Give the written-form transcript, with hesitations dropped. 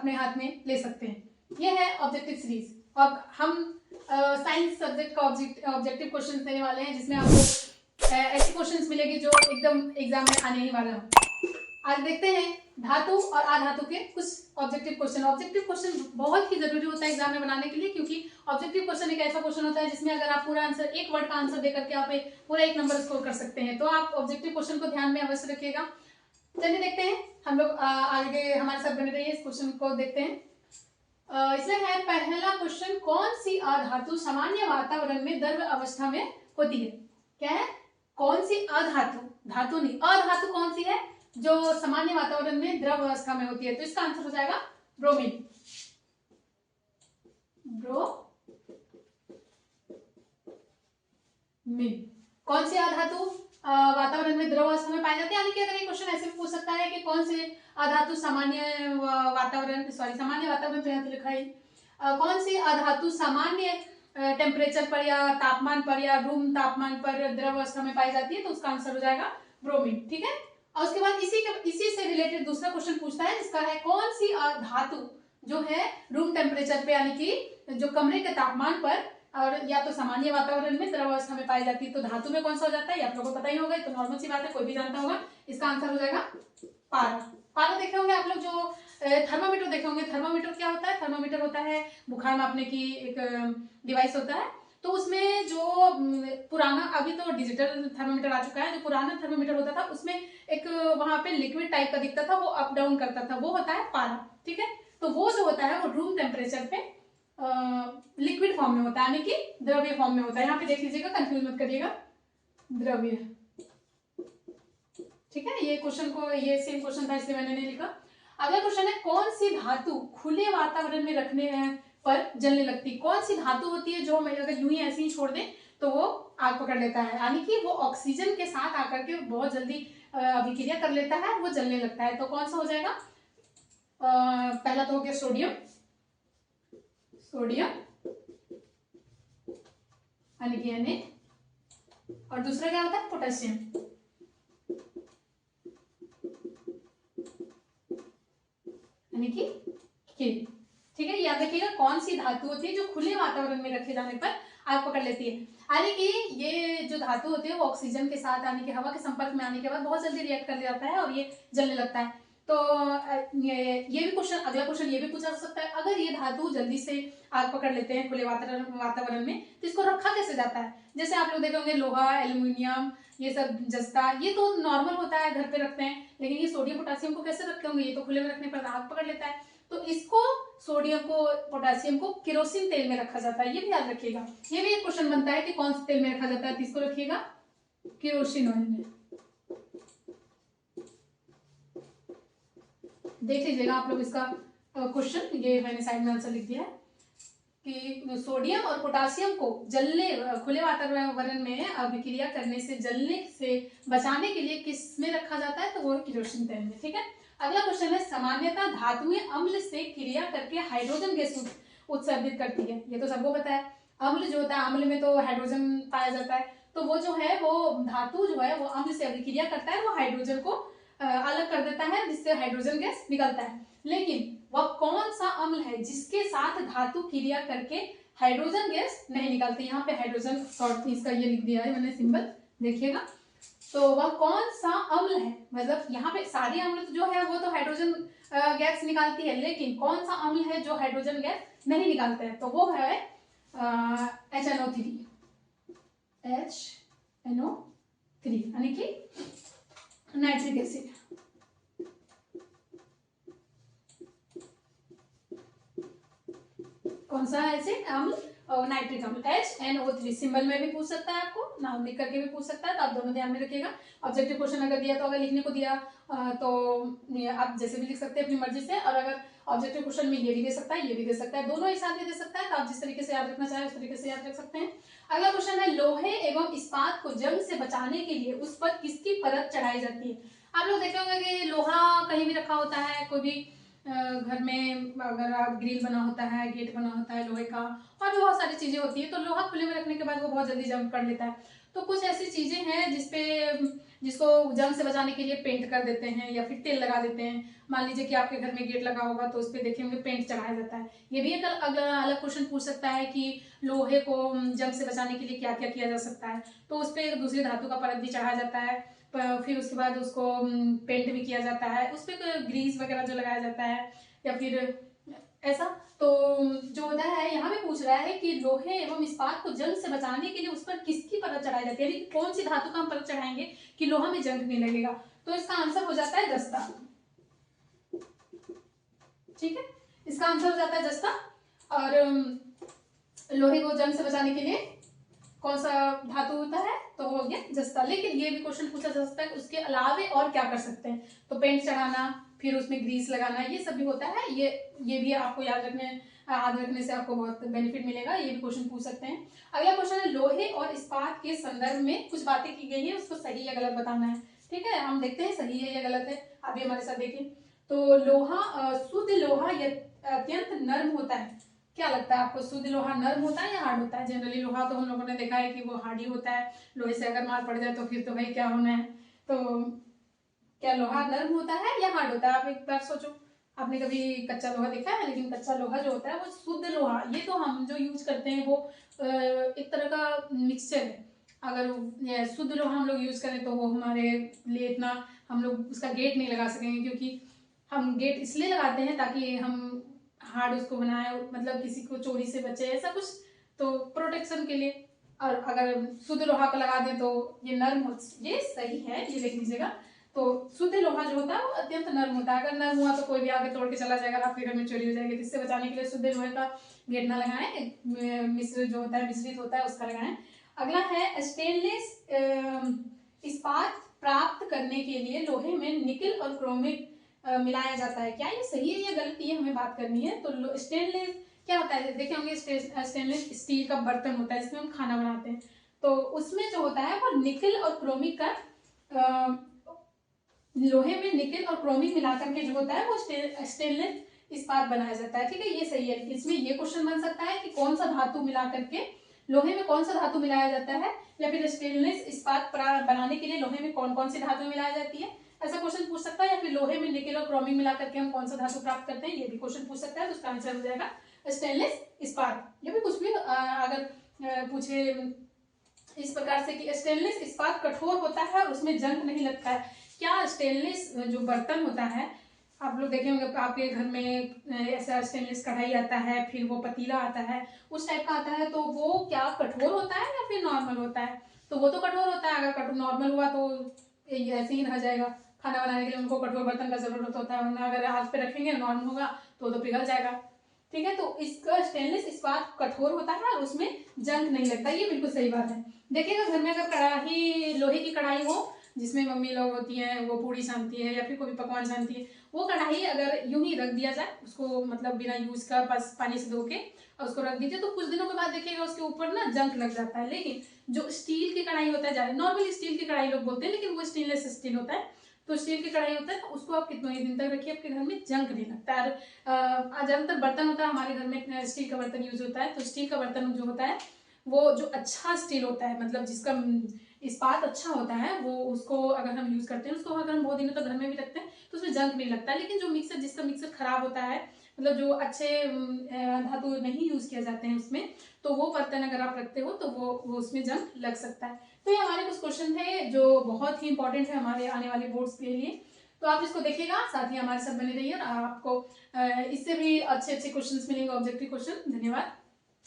अपने हाथ में ले सकते हैं। ये है ऑब्जेक्टिव सीरीज। अब हम साइंस सब्जेक्ट का ऑब्जेक्टिव क्वेश्चन देने वाले हैं, जिसमें आपको ऐसे क्वेश्चंस मिलेंगे जो एकदम एग्जाम में आने ही वाला हो। आज देखते हैं धातु और अधातु के कुछ ऑब्जेक्टिव क्वेश्चन। ऑब्जेक्टिव क्वेश्चन बहुत ही जरूरी होता है एग्जाम में बनाने के लिए, क्योंकि ऑब्जेक्टिव क्वेश्चन एक ऐसा क्वेश्चन होता है जिसमें अगर आप पूरा आंसर, एक वर्ड का आंसर देकर के आप पूरा 1 नंबर स्कोर कर सकते हैं। तो आप ऑब्जेक्टिव क्वेश्चन को ध्यान में अवश्य रखिएगा। चलिए देखते हैं, हम लोग आगे हमारे साथ बने रहिए, इस क्वेश्चन को देखते हैं। इसमें है पहला क्वेश्चन, कौन सी अधातु सामान्य वातावरण में द्रव अवस्था में होती है? क्या है? कौन सी अधातु, धातु नहीं, अधातु कौन सी है जो सामान्य वातावरण में द्रव अवस्था में होती है? तो इसका आंसर हो जाएगा ब्रोमीन। ब्रोमीन। कौन सी अधातु वातावरण में द्रव अवस्था में पाई जाती है? यानी कि अगर ये क्वेश्चन ऐसे भी पूछ सकता है कि कौन से अधातु सामान्य वातावरण तो यहाँ लिखा है, कौन सी अधातु सामान्य टेम्परेचर पर या तापमान पर या रूम तापमान पर द्रव अवस्था में पाई जाती है? तो उसका आंसर हो जाएगा ब्रोमीन। ठीक है। और उसके बाद इसी से रिलेटेड दूसरा क्वेश्चन पूछता है, जिसका है कौन सी धातु जो है रूम टेम्परेचर पे, यानी कि जो कमरे के तापमान पर और या तो सामान्य वातावरण में द्रव अवस्था में पाई जाती है? तो धातु में कौन सा हो जाता है, ये आप लोगों को पता ही होगा, तो नॉर्मल सी बात है, कोई भी जानता होगा। इसका आंसर हो जाएगा पारा। पारा देखे होंगे आप लोग, जो थर्मामीटर देखे होंगे। थर्मामीटर क्या होता है? थर्मामीटर होता है बुखार मापने की एक डिवाइस होता है। तो उसमें जो पुराना, अभी तो डिजिटल थर्मामीटर आ चुका है, जो पुराना थर्मामीटर होता था उसमें एक वहां पे लिक्विड टाइप का दिखता था, वो अप डाउन करता था, वो होता है पारा। ठीक है। तो वो जो होता है वो रूम टेम्परेचर पे लिक्विड फॉर्म में होता है, यानी कि द्रव्य फॉर्म में होता है। यहाँ पे देख लीजिएगा, कंफ्यूज मत करिएगा, द्रव्य। ठीक है। ये क्वेश्चन को, ये सेम क्वेश्चन था इसलिए मैंने नहीं लिखा। अगला क्वेश्चन है, कौन सी धातु खुले वातावरण में रखने पर जलने लगती? कौन सी धातु होती है जो हम अगर यूं ही ऐसे ही छोड़ दें तो वो आग पकड़ लेता है, यानी कि वो ऑक्सीजन के साथ आकर के बहुत जल्दी अभिक्रिया कर लेता है, वो जलने लगता है? तो कौन सा हो जाएगा? पहला तो हो गया सोडियम, यानी कि Na, और दूसरा क्या होता है? पोटेशियम, यानी कि K। ठीक है। याद रखिएगा, कौन सी धातु होती है जो खुले वातावरण में रखे जाने पर आग पकड़ लेती है? यानी कि ये जो धातु होती है वो ऑक्सीजन के साथ, यानी कि हवा के संपर्क में आने के बाद बहुत जल्दी रिएक्ट कर जाता है और ये जलने लगता है। तो ये भी क्वेश्चन, अगला क्वेश्चन ये भी पूछा जा सकता है, अगर ये धातु जल्दी से आग पकड़ लेते हैं खुले वातावरण में, तो इसको रखा कैसे जाता है? जैसे आप लोग देखेंगे लोहा, एल्यूमिनियम, ये सब जस्ता, ये तो नॉर्मल होता है, घर पे रखते हैं, लेकिन ये सोडियम पोटेशियम को कैसे रखते होंगे? ये तो खुले में रखने पर आग पकड़ लेता है। तो इसको, सोडियम को, पोटेशियम को केरोसिन तेल में रखा जाता है, ये भी याद रखिएगा। ये भी एक क्वेश्चन बनता है कि कौन से तेल में रखा जाता है, तो इसको रखिएगा केरोसिन ऑयल में। देख लीजिएगा आप लोग इसका क्वेश्चन, ये मैंने साइड में आंसर लिख दिया है कि सोडियम और पोटेशियम को जलने, खुले वातावरण में अभिक्रिया करने से, जलने से बचाने के लिए किस में रखा जाता है? तो वो केरोसिन तेल में। ठीक है। अगला क्वेश्चन है, सामान्यतः धातुएं अम्ल से क्रिया करके हाइड्रोजन गैस उत्सर्जित करती है। ये तो सबको पता है, अम्ल जो होता है, अम्ल में तो हाइड्रोजन पाया जाता है। तो वो जो है, वो धातु जो है वो अम्ल से अभिक्रिया करता है, वो हाइड्रोजन को अलग कर देता है, जिससे हाइड्रोजन गैस निकलता है। लेकिन वह कौन सा अम्ल है जिसके साथ धातु क्रिया करके हाइड्रोजन गैस नहीं निकलती? यहाँ पे हाइड्रोजन शॉर्ट इसका ये लिख दिया है मैंने सिंबल, देखिएगा। तो वह कौन सा अम्ल है? मतलब यहाँ पे सारी अम्ल जो है वो तो हाइड्रोजन गैस निकालती है, लेकिन कौन सा अम्ल है जो हाइड्रोजन गैस नहीं निकालता है? तो वो है HNO3, यानी कि नाइट्रिक एसिड। कौन सा एसिड? अम्ल, नाइट्रिक अम्ल, HNO3। सिंबल में भी पूछ सकता है, आपको नाम लिख करके भी पूछ सकता है, तो आप दोनों ध्यान में रखिएगा। ऑब्जेक्टिव क्वेश्चन अगर दिया, तो अगर लिखने को दिया तो आप जैसे भी लिख सकते हैं अपनी मर्जी से, और अगर ऑब्जेक्टिव क्वेश्चन में ये भी दे सकता है, ये भी दे सकता है, दोनों एक साथ भी दे सकता है, तो आप जिस तरीके से याद रखना चाहें उस तरीके से याद रख सकते हैं। अगला क्वेश्चन है, लोहे एवं इस्पात को जंग से बचाने के लिए उस पर किसकी परत चढ़ाई जाती है? आप लोग देखे होंगे कि लोहा कहीं भी रखा होता है, कोई भी घर में अगर ग्रिल बना होता है, गेट बना होता है लोहे का, और भी बहुत सारी चीजें होती है, तो लोहा खुले में रखने के बाद वो बहुत जल्दी जंग कर लेता है। तो कुछ ऐसी चीजें हैं जिसको जंग से बचाने के लिए पेंट कर देते हैं या फिर तेल लगा देते हैं। मान लीजिए कि आपके घर में गेट लगा होगा तो उस पर देखे होंगे पेंट चढ़ाया जाता है। ये भी एक अलग क्वेश्चन पूछ सकता है कि लोहे को जंग से बचाने के लिए क्या क्या किया जा सकता है, तो उस पर दूसरी धातु का परत भी चढ़ाया जाता है, फिर उसके बाद उसको पेंट भी किया जाता है, उस पर ग्रीस वगैरह जो लगाया जाता है या फिर ऐसा। तो जो होता है यहाँ पे पूछ रहा है कि लोहे एवं इस्पात को जंग से बचाने के लिए उस पर किसकी परत चढ़ाई जाती है, यानी कौन सी धातु का हम परत चढ़ाएंगे कि लोहा में जंग नहीं लगेगा। तो इसका आंसर हो जाता है जस्ता। ठीक है, इसका आंसर हो जाता है जस्ता। और लोहे को जंग से बचाने के लिए कौन सा धातु होता है, तो वो हो गया जस्ता। लेकिन ये भी क्वेश्चन पूछा जा सकता है उसके अलावे और क्या कर सकते हैं, तो पेंट चढ़ाना, फिर उसमें ग्रीस लगाना, ये सब भी होता है। ये भी आपको याद रखने से आपको बहुत बेनिफिट मिलेगा, ये भी क्वेश्चन पूछ सकते हैं। अगला क्वेश्चन है लोहे और इस्पात के संदर्भ में कुछ बातें की गई है, उसको सही या गलत बताना है। ठीक है, हम देखते हैं सही है या गलत है, आप भी हमारे साथ देखिए। तो लोहा, शुद्ध लोहा अत्यंत नर्म होता है। क्या लगता है आपको, शुद्ध लोहा नर्म होता है या हार्ड होता है? जनरली लोहा तो हम लोगों ने देखा है कि वो हार्ड ही होता है, लोहे से अगर मार पड़ जाए तो फिर तो भाई क्या होना है। तो क्या लोहा नर्म होता है या हार्ड होता है? आप एक बार सोचो, आपने कभी कच्चा लोहा देखा है? लेकिन कच्चा लोहा जो होता है वो शुद्ध लोहा, ये तो हम जो यूज करते हैं वो एक तरह का मिक्सचर है। अगर शुद्ध लोहा हम लोग यूज करें तो वो हमारे लिए इतना, हम लोग उसका गेट नहीं लगा सकेंगे, क्योंकि हम गेट इसलिए लगाते हैं ताकि हम हार्ड उसको बनाए, मतलब किसी को चोरी से बचे, ऐसा कुछ, तो प्रोटेक्शन के लिए। और अगर शुद्ध लोहा को लगा दें तो ये नर्म हो, ये सही है, ये देख लीजिएगा। तो शुद्ध लोहा जो होता है वो अत्यंत नर्म होता है, अगर नर्म हुआ तो कोई भी आगे तोड़ के चला जाएगा, आपके घर में चोरी हो जाएगी। तो इससे बचाने के लिए शुद्ध लोहे का गेट ना लगाएं, मिश्र जो होता है, मिश्रित होता है, उसका लगाएं। अगला है स्टेनलेस इस्पात प्राप्त करने के लिए लोहे में निकल और क्रोमिक मिलाया जाता है। क्या ये सही है या गलत, ये हमें बात करनी है। तो स्टेनलेस क्या होता है, देखे होंगे स्टेनलेस स्टील का बर्तन होता है, इसमें हम खाना बनाते हैं, तो उसमें जो होता है वो निकल और क्रोमिक का, लोहे में निकल और क्रोमिक मिलाकर के जो होता है वो स्टेनलेस इस्पात बनाया जाता है। ठीक है, ये सही है। इसमें ये क्वेश्चन बन सकता है कि कौन सा धातु मिला करके, लोहे में कौन सा धातु मिलाया जाता है, या फिर स्टेनलेस इस्पात बनाने के लिए लोहे में कौन कौन सी धातु मिलाई जाती है, ऐसा क्वेश्चन पूछ सकता है। या फिर लोहे में निकल और क्रोमिक मिला करके हम कौन सा धातु प्राप्त करते हैं, ये भी क्वेश्चन पूछ सकता है। तो उसका आंसर हो जाएगा स्टेनलेस इस्पात। या फिर कुछ भी अगर पूछे इस प्रकार से कि स्टेनलेस इस्पात कठोर होता है और उसमें जंग नहीं लगता है। क्या स्टेनलेस जो बर्तन होता है, आप लोग देखे होंगे आपके घर में ऐसा स्टेनलेस कढ़ाई आता है, फिर वो पतीला आता है, उस टाइप का आता है, तो वो क्या कठोर होता है या फिर नॉर्मल होता है? तो वो तो कठोर होता है, अगर नॉर्मल हुआ तो ऐसे ही रह जाएगा। खाना बनाने के लिए उनको कठोर बर्तन का जरूरत होता है, वरना अगर आग पे रखेंगे नॉर्मल होगा तो पिघल जाएगा। ठीक है, तो इसका स्टेनलेस इस्पात कठोर होता है और उसमें जंग नहीं लगता, ये बिल्कुल सही बात है। देखिएगा घर में अगर कढ़ाई, लोहे की कढ़ाई हो जिसमें मम्मी लोग होती हैं वो पूड़ी छानती है या फिर कोई पकवान छानती है, वो कढ़ाई अगर यूं ही रख दिया जाए, उसको मतलब बिना यूज का बस पानी से धो के और उसको रख दीजिए, तो कुछ दिनों के बाद देखिएगा उसके ऊपर ना जंग लग जाता है। लेकिन जो स्टील की कढ़ाई होता है, नॉर्मली स्टील की कढ़ाई लोग बोलते हैं, लेकिन वो स्टेनलेस स्टील होता है, तो स्टील की कढ़ाई होता है, उसको आप कितने दिन तक रखिए, आपके घर में जंग नहीं लगता है। ज्यादातर बर्तन होता है, हमारे घर में स्टील का बर्तन यूज होता है, तो स्टील का बर्तन जो होता है वो जो अच्छा स्टील होता है, मतलब जिसका इस्पात अच्छा होता है, वो उसको अगर हम यूज करते हैं, उसको अगर हम बहुत दिनों तक घर में भी रखते हैं तो उसमें जंग नहीं लगता है। लेकिन जो जिसका मिक्सर खराब होता है, मतलब जो अच्छे धातु नहीं यूज किए जाते हैं उसमें, तो वो बर्तन अगर आप रखते हो तो वो उसमें जंग लग सकता है। तो ये हमारे कुछ क्वेश्चन थे जो बहुत ही इंपॉर्टेंट है हमारे आने वाले बोर्ड्स के लिए, तो आप इसको देखिएगा, साथ ही हमारे साथ बने रहिए और आपको इससे भी अच्छे अच्छे क्वेश्चंस मिलेंगे, ऑब्जेक्टिव क्वेश्चन। धन्यवाद।